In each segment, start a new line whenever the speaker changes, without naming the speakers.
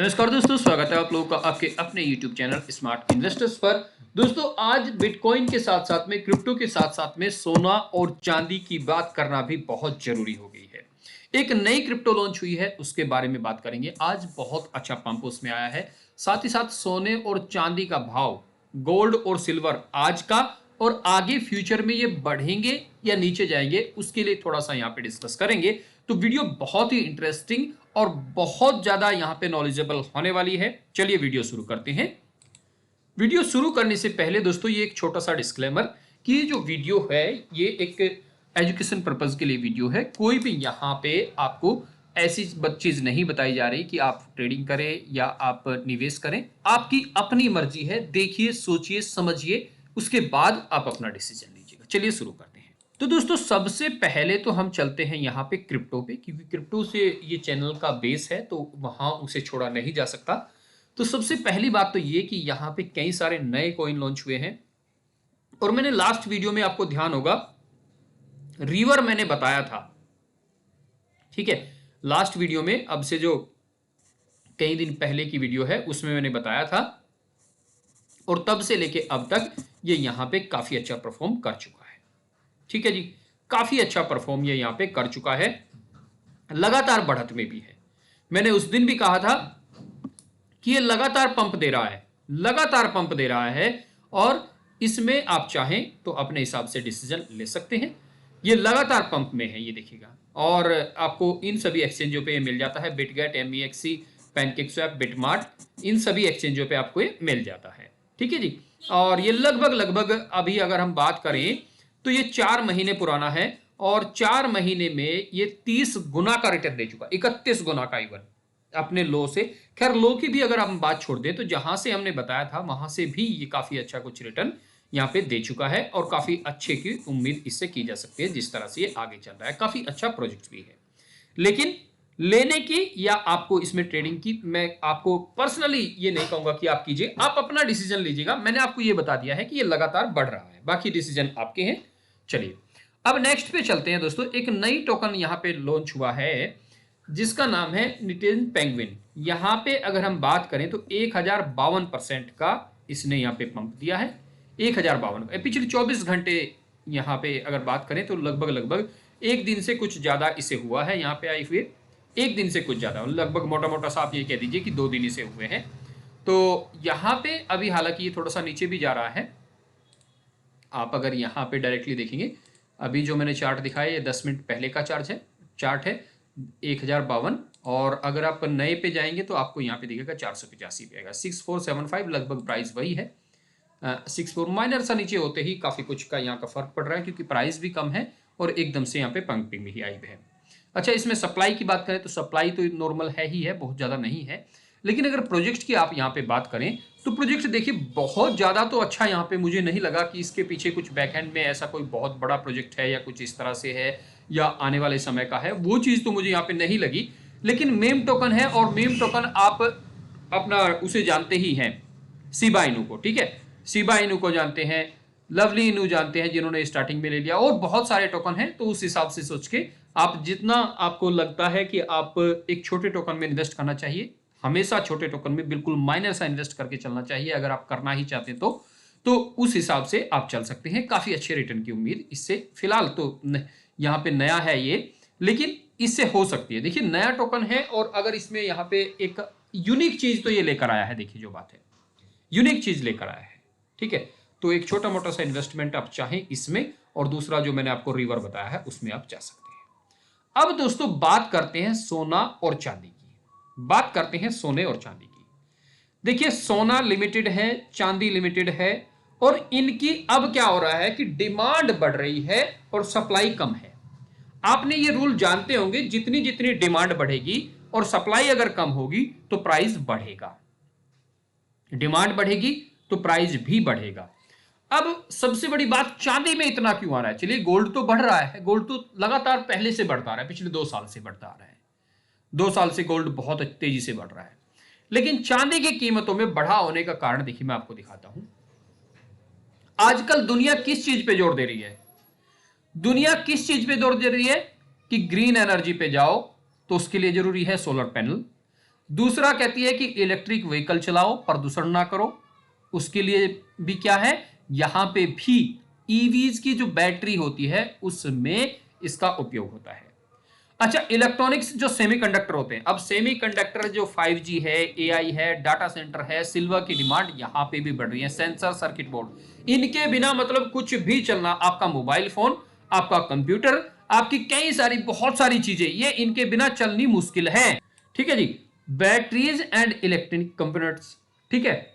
नमस्कार दोस्तों, स्वागत है आप लोगों का आपके अपने YouTube चैनल स्मार्ट इन्वेस्टर्स पर। दोस्तों, आज बिटकॉइन के साथ साथ में क्रिप्टो के साथ साथ में सोना और चांदी की बात करना भी बहुत जरूरी हो गई है। एक नई क्रिप्टो लॉन्च हुई है, उसके बारे में बात करेंगे। आज बहुत अच्छा पंप उसमें आया है। साथ ही साथ सोने और चांदी का भाव, गोल्ड और सिल्वर आज का और आगे फ्यूचर में ये बढ़ेंगे या नीचे जाएंगे, उसके लिए थोड़ा सा यहाँ पे डिस्कस करेंगे। तो वीडियो बहुत ही इंटरेस्टिंग और बहुत ज्यादा यहाँ पे नॉलेजेबल होने वाली है। चलिए वीडियो शुरू करते हैं। वीडियो शुरू करने से पहले दोस्तों ये एक छोटा सा डिस्क्लेमर कि ये जो वीडियो है ये एक एजुकेशन पर्पज के लिए वीडियो है। कोई भी यहाँ पे आपको ऐसी चीज नहीं बताई जा रही कि आप ट्रेडिंग करें या आप निवेश करें। आपकी अपनी मर्जी है, देखिए, सोचिए, समझिए, उसके बाद आप अपना डिसीजन लीजिएगा। चलिए शुरू करते हैं। तो दोस्तों, सबसे पहले तो हम चलते हैं यहाँ पे क्रिप्टो पे, क्योंकि क्रिप्टो से ये चैनल का बेस है तो वहां उसे छोड़ा नहीं जा सकता। तो सबसे पहली बात तो ये कि यहाँ पे कई सारे नए कॉइन लॉन्च हुए हैं। और मैंने लास्ट वीडियो में, आपको ध्यान होगा, रिवर मैंने बताया था, ठीक है। लास्ट वीडियो में, अब से जो कई दिन पहले की वीडियो है, उसमें मैंने बताया था और तब से लेके अब तक ये यहाँ पे काफी अच्छा परफॉर्म कर चुका है। ठीक है जी, काफी अच्छा परफॉर्म ये यहाँ पे कर चुका है, लगातार बढ़त में भी है। मैंने उस दिन भी कहा था कि ये लगातार पंप दे रहा है, लगातार पंप दे रहा है, और इसमें आप चाहें तो अपने हिसाब से डिसीजन ले सकते हैं। ये लगातार पंप में है, ये देखिएगा। और आपको इन सभी एक्सचेंजों पे ये मिल जाता है, बिटगेट, MEXC, पैनकेकस्वैप, बिटमार्ट, इन सभी एक्सचेंजों पे आपको ये मिल जाता है। ठीक है जी। और ये लगभग अभी अगर हम बात करें तो ये 4 महीने पुराना है और 4 महीने में ये 30 गुना का रिटर्न दे चुका, 31 गुना का, इवन अपने लो से। खैर, लो की भी अगर हम बात छोड़ दें तो जहां से हमने बताया था वहां से भी ये काफी अच्छा कुछ रिटर्न यहाँ पे दे चुका है और काफी अच्छे की उम्मीद इससे की जा सकती है। जिस तरह से ये आगे चल रहा है, काफी अच्छा प्रोजेक्ट भी है। लेकिन लेने की या आपको इसमें ट्रेडिंग की, मैं आपको पर्सनली ये नहीं कहूंगा कि आप कीजिए, आप अपना डिसीजन लीजिएगा। मैंने आपको ये बता दिया है कि ये लगातार बढ़ रहा है, बाकी डिसीजन आपके हैं। चलिए अब नेक्स्ट पे चलते हैं दोस्तों। एक नई टोकन यहाँ पे लॉन्च हुआ है जिसका नाम है निटिन पेंगुइन। यहाँ पे अगर हम बात करें तो 1052% का इसने यहाँ पे पंप दिया है। 1052 का पिछले 24 घंटे यहाँ पे अगर बात करें तो लगभग एक दिन से कुछ ज्यादा इसे हुआ है यहाँ पे आए हुए। एक दिन से कुछ ज्यादा, लगभग मोटा मोटा सा आप ये कह दीजिए कि 2 दिन इसे हुए हैं। तो यहाँ पे अभी हालांकि ये थोड़ा सा नीचे भी जा रहा है। आप अगर यहाँ पे डायरेक्टली देखेंगे, अभी जो मैंने चार्ट दिखाया ये 10 मिनट पहले का चार्ट है 1052। और अगर आप नए पे जाएंगे तो आपको यहाँ पे दिखेगा 485 पे आएगा, 6475 लगभग प्राइस वही है। 64 माइनर सा नीचे होते ही काफी कुछ का यहाँ का फर्क पड़ रहा है, क्योंकि प्राइस भी कम है और एकदम से यहाँ पे पंपिंग भी आई है। अच्छा, इसमें सप्लाई की बात करें तो सप्लाई तो नॉर्मल है ही है, बहुत ज्यादा नहीं है। लेकिन अगर प्रोजेक्ट की आप यहाँ पे बात करें तो प्रोजेक्ट देखिए बहुत ज्यादा तो अच्छा यहाँ पे मुझे नहीं लगा कि इसके पीछे कुछ बैकएंड में ऐसा कोई बहुत बड़ा प्रोजेक्ट है या कुछ इस तरह से है या आने वाले समय का है, वो चीज तो मुझे यहाँ पे नहीं लगी। लेकिन मेम टोकन है और मेम टोकन आप अपना उसे जानते ही हैं, शिबा इनू को। ठीक है, शिबा इनू को जानते हैं, लवली इनू जानते हैं जिन्होंने स्टार्टिंग में ले लिया, और बहुत सारे टोकन हैं। तो उस हिसाब से सोच के आप जितना आपको लगता है कि आप एक छोटे टोकन में इन्वेस्ट करना चाहिए, हमेशा छोटे टोकन में बिल्कुल माइनर सा इन्वेस्ट करके चलना चाहिए अगर आप करना ही चाहते हैं तो उस हिसाब से आप चल सकते हैं। काफी अच्छे रिटर्न की उम्मीद इससे फिलहाल तो यहाँ पे नया है ये, लेकिन इससे हो सकती है। देखिए, नया टोकन है और अगर इसमें यहाँ पे एक यूनिक चीज तो ये लेकर आया है। देखिए, जो बात है, यूनिक चीज लेकर आया है। ठीक है, तो एक छोटा मोटा सा इन्वेस्टमेंट आप चाहें इसमें, और दूसरा जो मैंने आपको रिवर बताया है उसमें आप जा सकते हैं। अब दोस्तों बात करते हैं सोना और चांदी की। बात करते हैं सोने और चांदी की। देखिए, सोना लिमिटेड है, चांदी लिमिटेड है, और इनकी अब क्या हो रहा है कि डिमांड बढ़ रही है और सप्लाई कम है। आपने ये रूल जानते होंगे, जितनी जितनी डिमांड बढ़ेगी और सप्लाई अगर कम होगी तो प्राइस बढ़ेगा, डिमांड बढ़ेगी तो प्राइस भी बढ़ेगा। अब सबसे बड़ी बात, चांदी में इतना क्यों आ रहा है? चलिए, गोल्ड तो बढ़ रहा है, गोल्ड तो लगातार पहले से बढ़ता आ रहा है, पिछले 2 साल से बढ़ता आ रहा है। 2 साल से गोल्ड बहुत तेजी से बढ़ रहा है। लेकिन चांदी की कीमतों में बढ़ा होने का कारण देखिए, मैं आपको दिखाता हूं। आजकल दुनिया किस चीज पे जोर दे रही है? दुनिया किस चीज पे जोर दे रही है कि ग्रीन एनर्जी पे जाओ, तो उसके लिए जरूरी है सोलर पैनल। दूसरा कहती है कि इलेक्ट्रिक व्हीकल चलाओ, प्रदूषण ना करो। उसके लिए भी क्या है, यहां पे भी ईवीज की जो बैटरी होती है उसमें इसका उपयोग होता है। अच्छा, इलेक्ट्रॉनिक्स जो सेमीकंडक्टर होते हैं, अब सेमीकंडक्टर जो 5G है, एआई है, डाटा सेंटर है, सिल्वर की डिमांड यहां पे भी बढ़ रही है, सेंसर, सर्किट बोर्ड, इनके बिना मतलब कुछ भी चलना, आपका मोबाइल फोन, आपका कंप्यूटर, आपकी कई सारी बहुत सारी चीजें, ये इनके बिना चलनी मुश्किल है। ठीक है जी। बैटरीज एंड इलेक्ट्रॉनिक कंपोनेंट्स, ठीक है,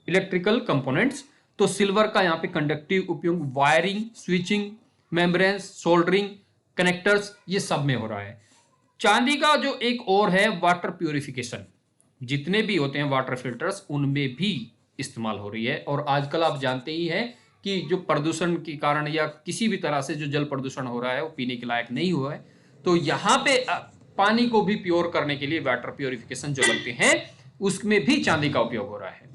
इलेक्ट्रिकल कंपोनेंट्स, तो सिल्वर का यहां पे कंडक्टिव उपयोग wiring, switching, membranes, soldering, connectors, ये सब में हो रहा है। चांदी का जो एक और है वाटर प्यूरिफिकेशन, जितने भी होते हैं वाटर फिल्टर्स उनमें भी इस्तेमाल हो रही है। और आजकल आप जानते ही हैं कि जो प्रदूषण के कारण या किसी भी तरह से जो जल प्रदूषण हो रहा है वो पीने के लायक नहीं हुआ है, तो यहाँ पे पानी को भी प्योर करने के लिए वाटर प्योरिफिकेशन जो लगते हैं उसमें भी चांदी का उपयोग हो रहा है।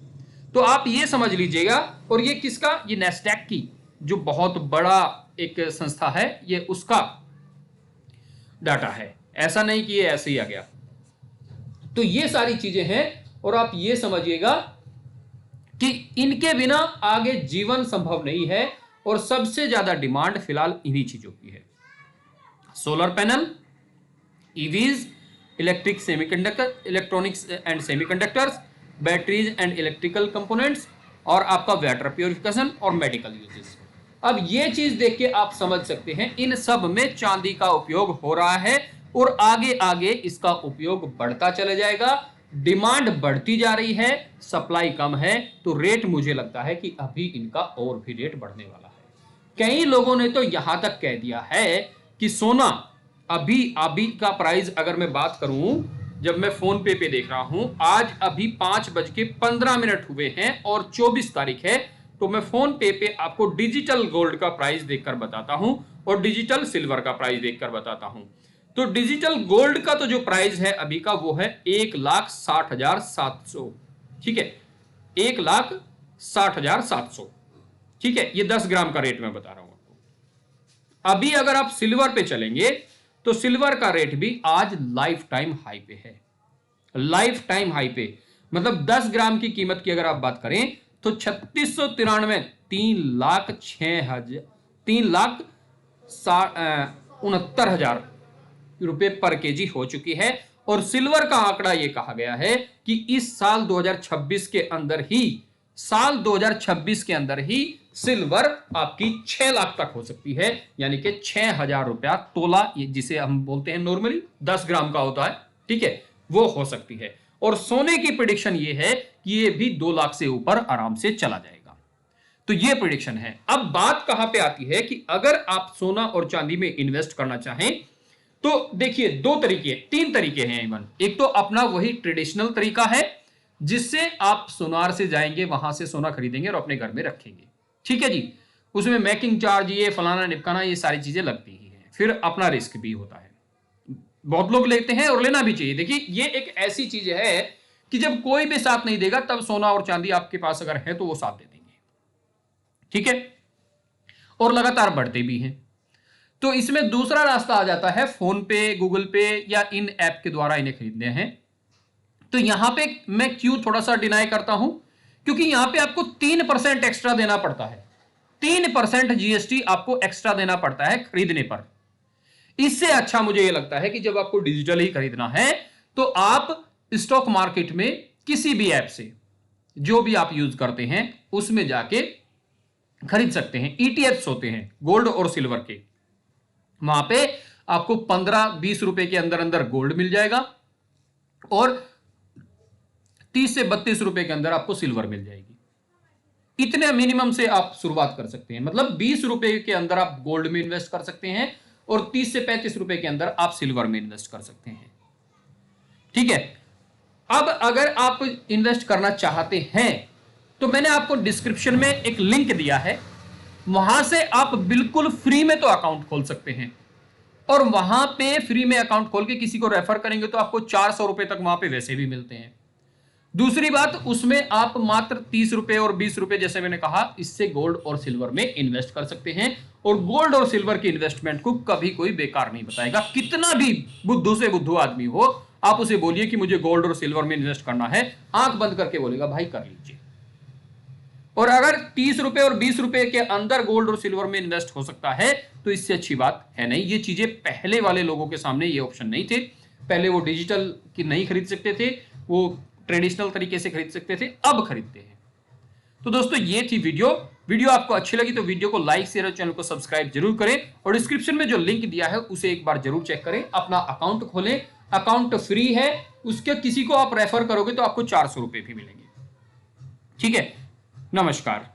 तो आप ये समझ लीजिएगा। और ये किसका, ये नेस्डैक की जो बहुत बड़ा एक संस्था है, ये उसका डाटा है, ऐसा नहीं कि ये ऐसे ही आ गया। तो ये सारी चीजें हैं और आप ये समझिएगा कि इनके बिना आगे जीवन संभव नहीं है। और सबसे ज्यादा डिमांड फिलहाल इन्हीं चीजों की है, solar panel, EVs, electric semiconductor, electronics and semiconductors, batteries and electrical components, और आपका वाटर प्योरिफिकेशन और मेडिकल यूजेस। अब ये चीज देख के आप समझ सकते हैं इन सब में चांदी का उपयोग हो रहा है और आगे आगे इसका उपयोग बढ़ता चला जाएगा। डिमांड बढ़ती जा रही है, सप्लाई कम है, तो रेट मुझे लगता है कि अभी इनका और भी रेट बढ़ने वाला है। कई लोगों ने तो यहां तक कह दिया है कि सोना अभी अभी का प्राइस, अगर मैं बात करूं, जब मैं फोन पे देख रहा हूं, आज अभी 5:15 हुए हैं और 24 तारीख है, तो मैं फोन पे आपको डिजिटल गोल्ड का प्राइस देखकर बताता हूं और डिजिटल सिल्वर का प्राइस देखकर बताता हूं। तो डिजिटल गोल्ड का तो जो प्राइस है अभी का वो है 1,60,700, ठीक है, 1,60,700, ठीक है, ये 10 ग्राम का रेट मैं बता रहा हूं आपको। अभी अगर आप सिल्वर पे चलेंगे तो सिल्वर का रेट भी आज लाइफ टाइम हाई पे है, लाइफ टाइम हाई पे, मतलब 10 ग्राम की कीमत की अगर आप बात करें तो 3693, 3,69,000 रुपए पर केजी हो चुकी है। और सिल्वर का आंकड़ा यह कहा गया है कि इस साल 2026 के अंदर ही, साल 2026 के अंदर ही सिल्वर आपकी 6 लाख तक हो सकती है, यानी कि 6,000 रुपया तोला, जिसे हम बोलते हैं नॉर्मली 10 ग्राम का होता है, ठीक है, वो हो सकती है। और सोने की प्रेडिक्शन ये है कि ये भी 2 लाख से ऊपर आराम से चला जाएगा। तो ये प्रेडिक्शन है। अब बात कहां पे आती है कि अगर आप सोना और चांदी में इन्वेस्ट करना चाहें तो देखिए 3 तरीके हैं इवन। एक तो अपना वही ट्रेडिशनल तरीका है जिससे आप सोनार से जाएंगे, वहां से सोना खरीदेंगे और अपने घर में रखेंगे, ठीक है जी। उसमें मेकिंग चार्ज, ये फलाना निपकाना, ये सारी चीजें लगती ही है, फिर अपना रिस्क भी होता है, बहुत लोग लेते हैं और लेना भी चाहिए। देखिए ये एक ऐसी चीज है कि जब कोई भी साथ नहीं देगा तब सोना और चांदी आपके पास अगर है तो वो साथ दे देंगे, ठीक है, और लगातार बढ़ते भी हैं। तो इसमें दूसरा रास्ता आ जाता है फोन पे, गूगल पे या इन ऐप के द्वारा इन्हें खरीदने हैं। तो यहां पे मैं क्यों थोड़ा सा डिनाई करता हूं, क्योंकि यहां पे आपको 3% एक्स्ट्रा देना पड़ता है, 3% जीएसटी आपको एक्स्ट्रा देना पड़ता है खरीदने पर। इससे अच्छा मुझे यह लगता है कि जब आपको डिजिटल ही खरीदना है तो आप स्टॉक मार्केट में किसी भी ऐप से, जो भी आप यूज करते हैं उसमें जाके खरीद सकते हैं। ईटीएफ्स होते हैं गोल्ड और सिल्वर के, वहां पे आपको 15-20 रुपए के अंदर अंदर गोल्ड मिल जाएगा और 30 से 32 रुपए के अंदर आपको सिल्वर मिल जाएगी। इतने मिनिमम से आप शुरुआत कर सकते हैं, मतलब 20 रुपए के अंदर आप गोल्ड में इन्वेस्ट कर सकते हैं और 30 से 35 रुपए के अंदर आप सिल्वर में इन्वेस्ट कर सकते हैं, ठीक है। अब अगर आप इन्वेस्ट करना चाहते हैं तो मैंने आपको डिस्क्रिप्शन में एक लिंक दिया है, वहां से आप बिल्कुल फ्री में तो अकाउंट खोल सकते हैं और वहां पे फ्री में अकाउंट खोल के किसी को रेफर करेंगे तो आपको 400 रुपए तक वहां पे वैसे भी मिलते हैं। दूसरी बात, उसमें आप मात्र 30 रुपए और 20 रुपए, जैसे मैंने कहा, इससे गोल्ड और सिल्वर में इन्वेस्ट कर सकते हैं। और गोल्ड और सिल्वर की इन्वेस्टमेंट को कभी कोई बेकार नहीं बताएगा, कितना भी बुद्धू से बुद्धू आदमी हो आप उसे बोलिए कि मुझे गोल्ड और सिल्वर में इन्वेस्ट करना है, आंख बंद करके बोलेगा भाई कर लीजिए। और अगर 30 रुपए और 20 रुपए के अंदर गोल्ड और सिल्वर में इन्वेस्ट हो सकता है तो इससे अच्छी बात है नहीं। ये चीजें पहले वाले लोगों के सामने ये ऑप्शन नहीं थे। पहले वो डिजिटल की नहीं खरीद सकते थे, वो ट्रेडिशनल तरीके से खरीद सकते थे, अब खरीदते हैं। तो दोस्तों ये थी वीडियो आपको अच्छी लगी तो वीडियो को लाइक शेयर और चैनल को सब्सक्राइब जरूर करें, और डिस्क्रिप्शन में जो लिंक दिया है उसे एक बार जरूर चेक करें। अपना अकाउंट खोलें, अकाउंट फ्री है, उसके किसी को आप रेफर करोगे तो आपको 400 रुपए भी मिलेंगे। ठीक है, नमस्कार।